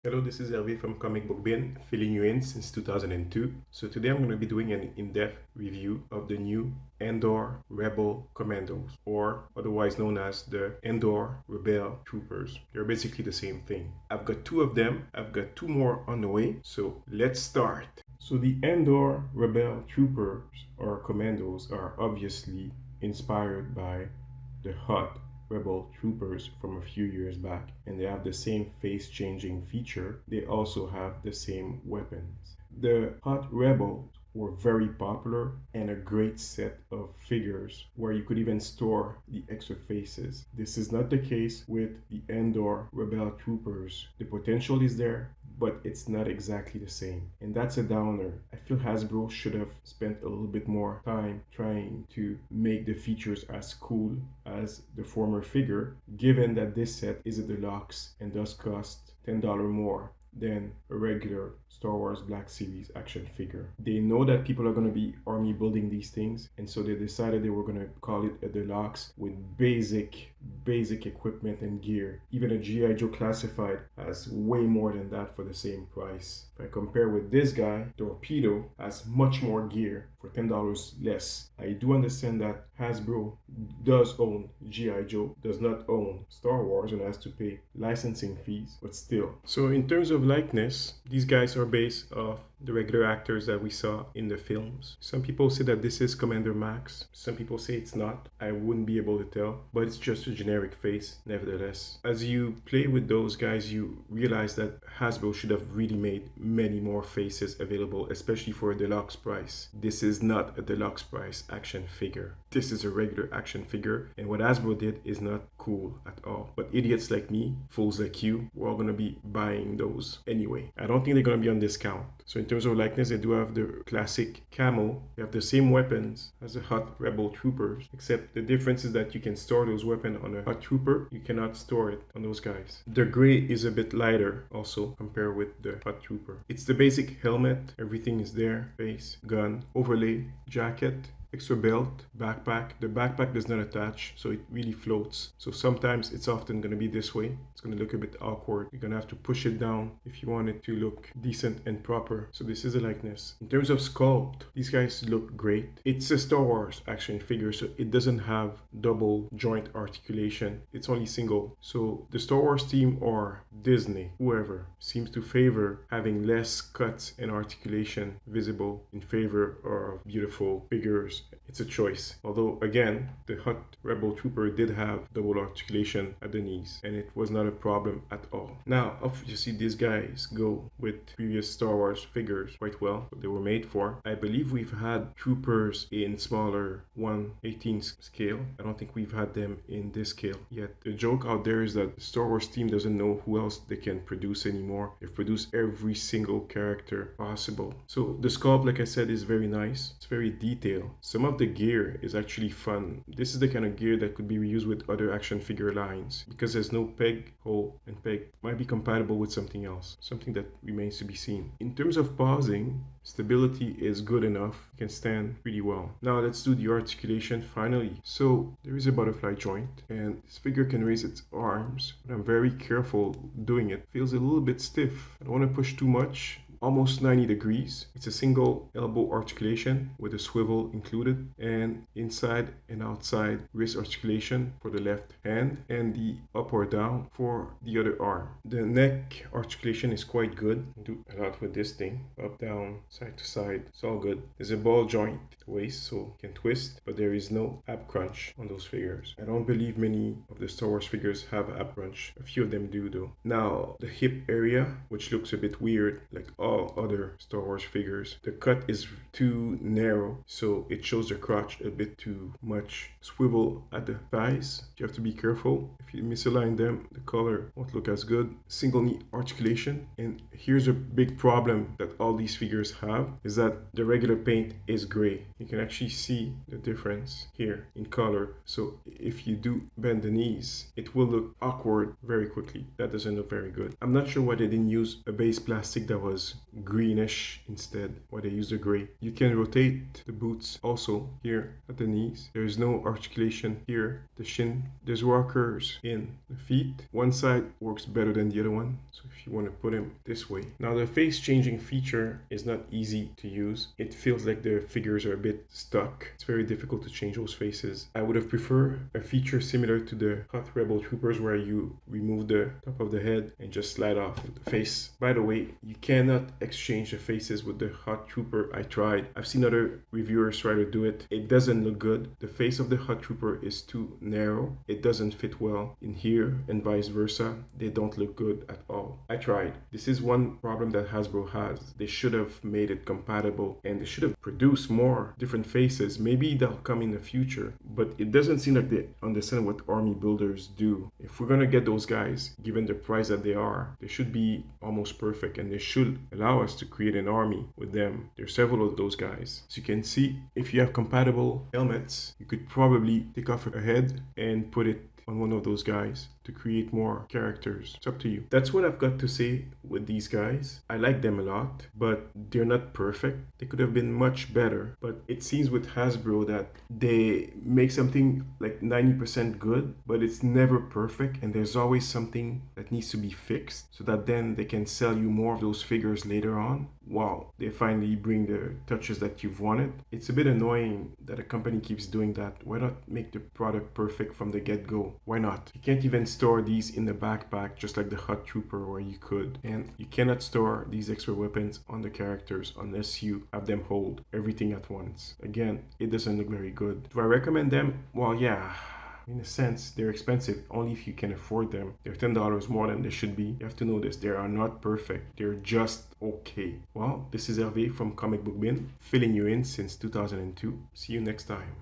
Hello, this is Hervé from Comic Book Bin, filling you in since 2002. So today I'm going to be doing an in-depth review of the new Endor Rebel Commandos, or otherwise known as the Endor Rebel Troopers. They're basically the same thing. I've got two of them. I've got two more on the way. So let's start. So the Endor Rebel Troopers, or Commandos, are obviously inspired by the hot Rebel Troopers from a few years back, and they have the same face changing feature. They also have the same weapons. The Hot Rebels were very popular and a great set of figures where you could even store the extra faces. This is not the case with the Endor Rebel Troopers. The potential is there, but it's not exactly the same. And that's a downer. I feel Hasbro should have spent a little bit more time trying to make the features as cool as the former figure, given that this set is a deluxe and does cost $10 more than a regular Star Wars Black Series action figure. They know that people are going to be army building these things, and so they decided they were going to call it a deluxe with basic equipment and gear. Even a G.I. Joe Classified has way more than that for the same price. If I compare with this guy, Torpedo has much more gear for $10 less. I do understand that Hasbro does own G.I. Joe, does not own Star Wars, and has to pay licensing fees, but still. So in terms of likeness, these guys are based off the regular actors that we saw in the films. Some people say that this is Commander Max. Some people say it's not. I wouldn't be able to tell, but it's just a generic face nevertheless. As you play with those guys, you realize that Hasbro should have really made many more faces available, especially for a deluxe price. This is not a deluxe price action figure. This is a regular action figure, and what Hasbro did is not cool at all. But idiots like me, fools like you, we're all gonna be buying those anyway. I don't think they're gonna be on discount. So in terms of likeness, they do have the classic camo. They have the same weapons as the Hot Rebel Troopers, except the difference is that you can store those weapons on a Hot Trooper. You cannot store it on those guys. The gray is a bit lighter also compared with the Hot Trooper. It's the basic helmet. Everything is there. Face, gun, overlay, jacket, extra belt, backpack. The backpack does not attach, so it really floats. So sometimes it's often going to be this way. It's going to look a bit awkward. You're going to have to push it down if you want it to look decent and proper. So this is a likeness. In terms of sculpt, these guys look great. It's a Star Wars action figure, so it doesn't have double joint articulation. It's only single. So the Star Wars team or Disney, whoever, seems to favor having less cuts and articulation visible in favor of beautiful figures. It's a choice. Although, again, the Hot Rebel Trooper did have double articulation at the knees, and it was not a problem at all. Now, obviously, these guys go with previous Star Wars figures quite well, what they were made for. I believe we've had troopers in smaller 1/18 scale. I don't think we've had them in this scale yet. The joke out there is that the Star Wars team doesn't know who else they can produce anymore. They've produced every single character possible. So the sculpt, like I said, is very nice. It's very detailed. Some of the gear is actually fun. This is the kind of gear that could be reused with other action figure lines because there's no peg, hole, and peg. Might be compatible with something else, something that remains to be seen. In terms of pausing, stability is good enough. It can stand pretty well. Now let's do the articulation finally. So there is a butterfly joint, and this figure can raise its arms, but I'm very careful doing it. Feels a little bit stiff. I don't want to push too much. Almost 90 degrees. It's a single elbow articulation with a swivel included, and inside and outside wrist articulation for the left hand and the up or down for the other arm. The neck articulation is quite good. Do a lot with this thing. Up, down, side to side. It's all good. There's a ball joint at the waist so you can twist, but there is no ab crunch on those figures. I don't believe many of the Star Wars figures have ab crunch. A few of them do though. Now the hip area, which looks a bit weird like all other Star Wars figures. The cut is too narrow, so it shows the crotch a bit too much. Swivel at the thighs. You have to be careful. If you misalign them, the color won't look as good. Single knee articulation. And here's a big problem that all these figures have, is that the regular paint is gray. You can actually see the difference here in color. So if you do bend the knees, it will look awkward very quickly. That doesn't look very good. I'm not sure why they didn't use a base plastic that was greenish instead, why they use the gray. You can rotate the boots also here at the knees. There is no articulation here, the shin. There's rockers in the feet. One side works better than the other one, so if you want to put him this way. Now the face changing feature is not easy to use. It feels like the figures are a bit stuck. It's very difficult to change those faces. I would have preferred a feature similar to the Hot Rebel Troopers where you remove the top of the head and just slide off the face. By the way, you cannot exchange the faces with the Hot Trooper. I tried. I've seen other reviewers try to do it. It doesn't look good. The face of the Hot Trooper is too narrow. It doesn't fit well in here and vice versa. They don't look good at all. I tried. This is one problem that Hasbro has. They should have made it compatible and they should have produced more different faces. Maybe they'll come in the future, but it doesn't seem like they understand what army builders do. If we're gonna get those guys, given the price that they are, they should be almost perfect and they should allow us to create an army with them. There's several of those guys. As you can see, if you have compatible helmets, you could probably take off a head and put it on one of those guys to create more characters. It's up to you. That's what I've got to say with these guys. I like them a lot, but they're not perfect. They could have been much better, but it seems with Hasbro that they make something like 90% good, but it's never perfect and there's always something that needs to be fixed so that then they can sell you more of those figures later on while they finally bring the touches that you've wanted. It's a bit annoying that a company keeps doing that. Why not make the product perfect from the get-go? Why not? You can't even store these in the backpack just like the Hot Trooper where you could, and you cannot store these extra weapons on the characters unless you have them hold everything at once. Again, it doesn't look very good. Do I recommend them? Well, yeah. In a sense, they're expensive only if you can afford them. They're $10 more than they should be. You have to know this. They are not perfect. They're just okay. Well, this is Hervé from Comic Book Bin, filling you in since 2002. See you next time.